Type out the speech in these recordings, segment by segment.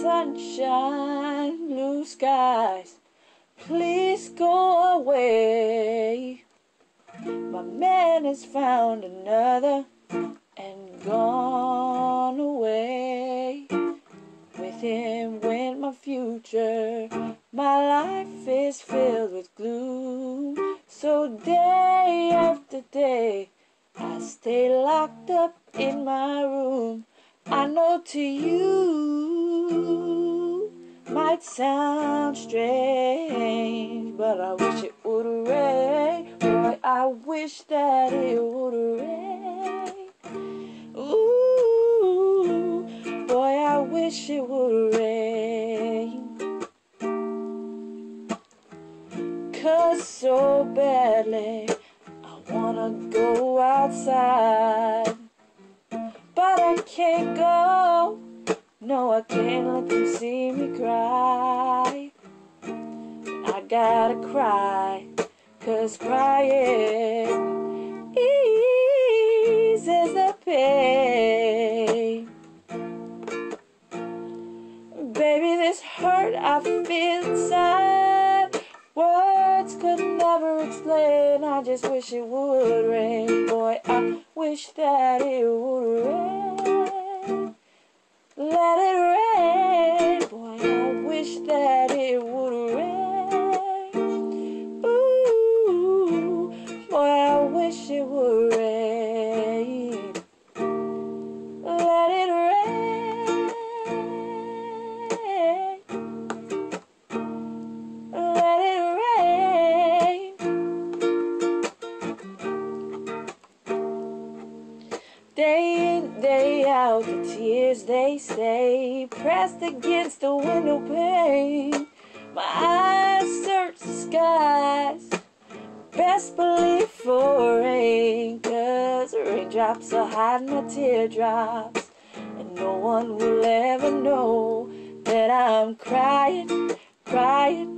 sunshine, blue skies, please go away. My man has found another and gone away. With him went my future. My life is filled with gloom. So day after day I stay locked up in my room. I know to you might sound strange, but I wish it would rain. Boy, I wish that it would rain. Ooh, boy, I wish it would rain. 'Cause so badly I wanna go outside, but I can't go. No, I can't let them see me cry. I gotta cry, 'cause crying eases the pain. Baby, this hurt I feel inside, words could never explain. I just wish it would rain. Boy, I wish that it would rain. Let it rain. Boy, I wish that it would rain. Ooh, boy, I wish it would rain. Let it rain. Let it rain. Day in, day out, the tears they stay pressed against the window pane. My eyes search the skies, best believe for rain, 'cause raindrops are hiding my teardrops, and no one will ever know that I'm crying, crying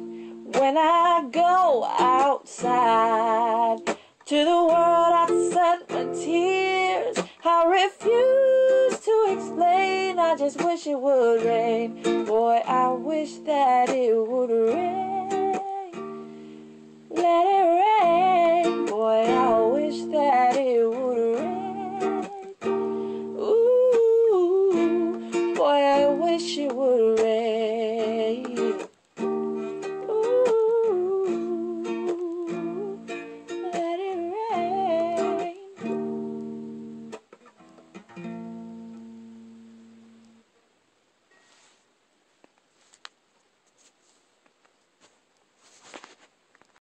when I go outside. To the world I sent my tears, I refuse to explain. I just wish it would rain. Boy, I wish that it would rain. Let it rain. Boy, I wish that it would rain.